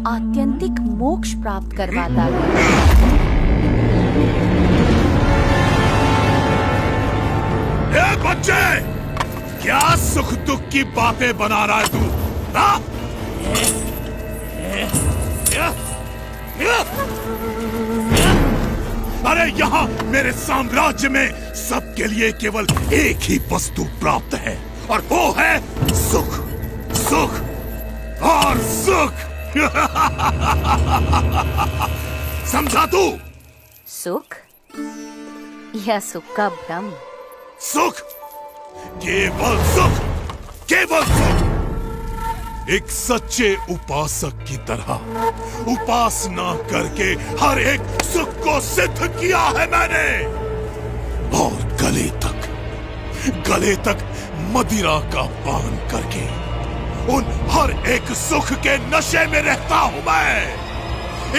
आत्यंतिक मोक्ष प्राप्त करवाता है। ए बच्चे, क्या सुख दुख की बातें बना रहा है तू? अरे यहाँ मेरे साम्राज्य में सबके लिए केवल एक ही वस्तु प्राप्त है, और वो है सुख, सुख और सुख। समझा तू? सुख या सुख का भ्रम? सुख, केवल सुख, केवल सुख। एक सच्चे उपासक की तरह उपासना करके हर एक सुख को सिद्ध किया है मैंने, और गले तक मदिरा का पान करके उन हर एक सुख के नशे में रहता हूं मैं।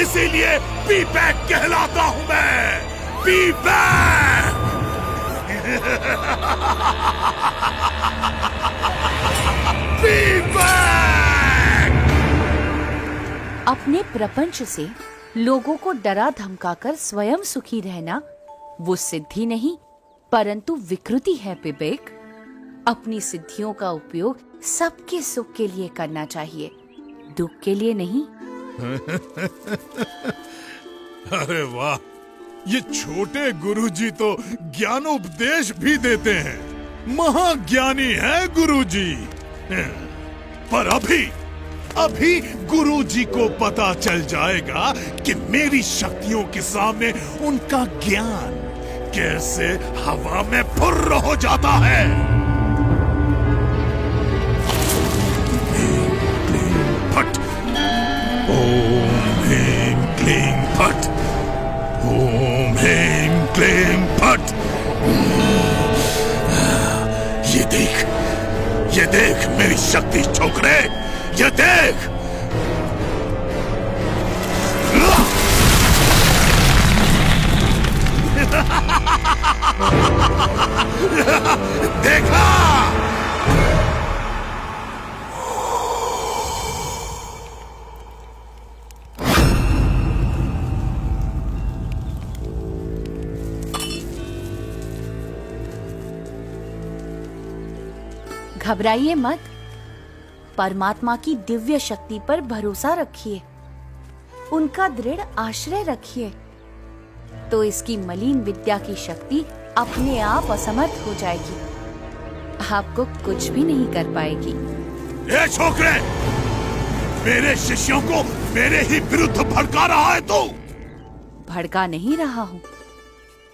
इसीलिए पी-बैक कहलाता हूं मैं, पी-बैक। अपने प्रपंच से लोगों को डरा धमकाकर स्वयं सुखी रहना वो सिद्धि नहीं परंतु विकृति है विवेक। अपनी सिद्धियों का उपयोग सबके सुख के लिए करना चाहिए, दुख के लिए नहीं। अरे वाह, ये छोटे गुरुजी तो ज्ञानोपदेश भी देते हैं। महाज्ञानी है गुरुजी। पर अभी गुरुजी को पता चल जाएगा कि मेरी शक्तियों के सामने उनका ज्ञान कैसे हवा में फुर्र हो जाता है। फट, ओम ह्रीं क्लीं फट, ओम ह्रीं क्लीं फट। ये देख मेरी शक्ति छोकरे, ये देख। देखा? घबराइए मत, परमात्मा की दिव्य शक्ति पर भरोसा रखिए, उनका दृढ़ आश्रय रखिए, तो इसकी मलिन विद्या की शक्ति अपने आप असमर्थ हो जाएगी, आपको कुछ भी नहीं कर पाएगी। ये छोकरे, मेरे शिष्यों को मेरे ही विरुद्ध भड़का रहा है तू। भड़का नहीं रहा हूँ,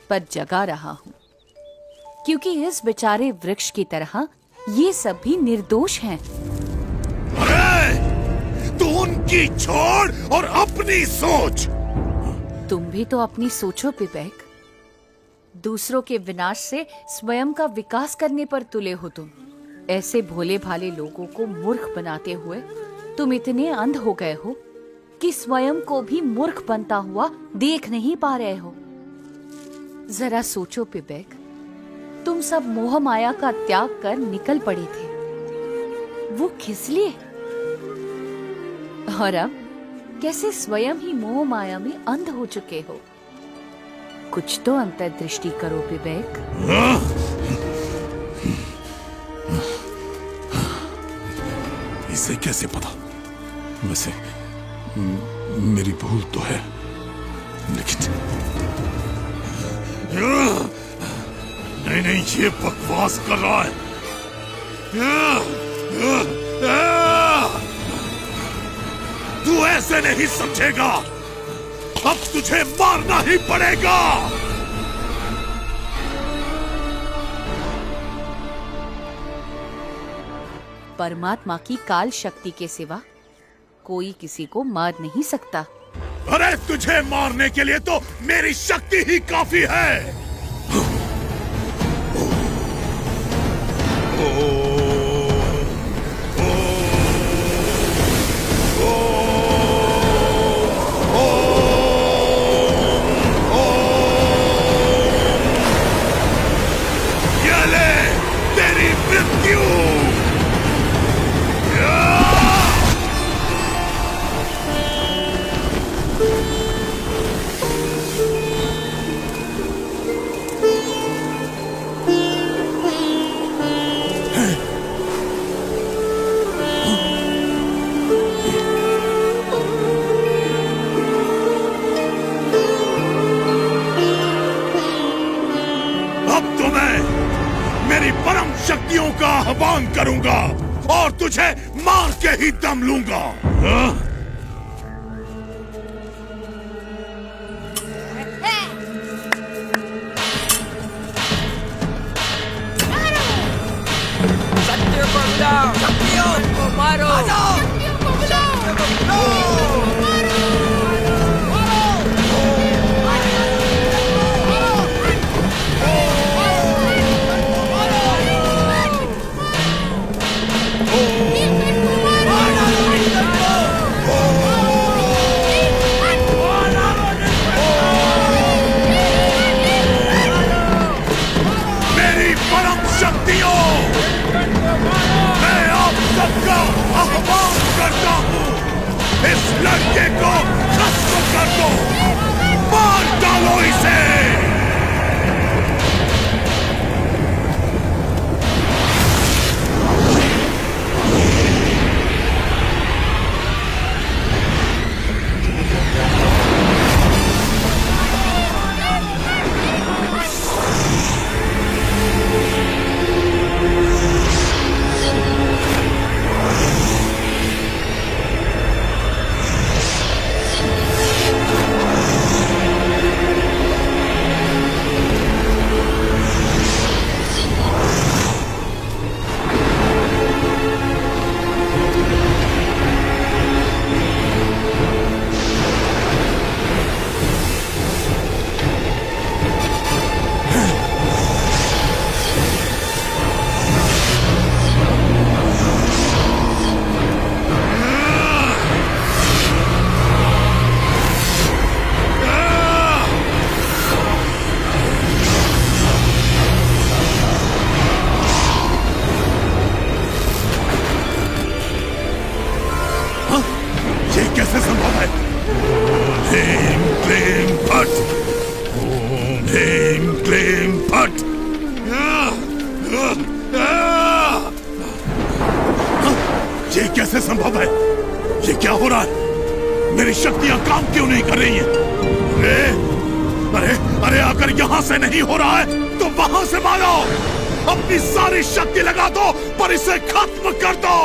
पर जगा रहा हूँ, क्योंकि इस बेचारे वृक्ष की तरह ये सभी निर्दोष हैं। अरे, तू उनकी छोड़ और अपनी सोच। तुम भी तो अपनी सोचो विवेक। दूसरों के विनाश से स्वयं का विकास करने पर तुले हो तुम। ऐसे भोले भाले लोगों को मूर्ख बनाते हुए तुम इतने अंध हो गए हो कि स्वयं को भी मूर्ख बनता हुआ देख नहीं पा रहे हो। जरा सोचो विवेक, तुम सब मोह माया का त्याग कर निकल पड़े थे, वो किस लिए? और अब कैसे स्वयं ही मोह माया में अंध हो चुके हो? कुछ तो अंतर्दृष्टि करो विवेक। इसे कैसे पता? वैसे मेरी भूल तो है, लेकिन नहीं, ये बकवास कर रहा है। तू ऐसे नहीं समझेगा, अब तुझे मारना ही पड़ेगा। परमात्मा की काल शक्ति के सिवा कोई किसी को मार नहीं सकता। अरे, तुझे मारने के लिए तो मेरी शक्ति ही काफी है। आह्वान करूंगा और तुझे मार के ही दम लूंगा। हाँ? इस लड़के को खत्म कर दो, मार डालो इसे। कैसे संभव है? ह्रीं क्लीं फट्, ओम ह्रीं क्लीं फट्। ये कैसे संभव है? ये क्या हो रहा है? मेरी शक्तियां काम क्यों नहीं कर रही हैं? अरे अगर यहां से नहीं हो रहा है तो वहां से मारो। अपनी सारी शक्ति लगा दो पर इसे खत्म कर दो।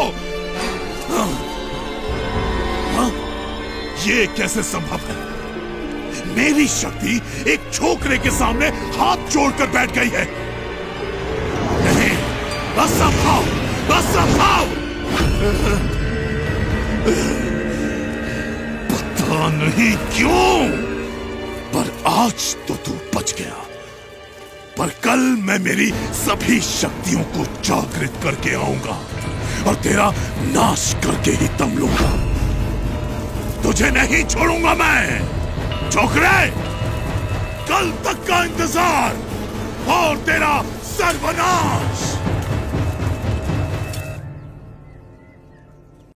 ये कैसे संभव है? मेरी शक्ति एक छोकरे के सामने हाथ जोड़कर बैठ गई है। नहीं, असंभव, असंभव। पता नहीं क्यों, पर आज तो तू बच गया। पर कल मैं मेरी सभी शक्तियों को जागृत करके आऊंगा और तेरा नाश करके ही दम लूंगा। तुझे नहीं छोड़ूंगा मैं छोकरे। कल तक का इंतजार और तेरा सर्वनाश।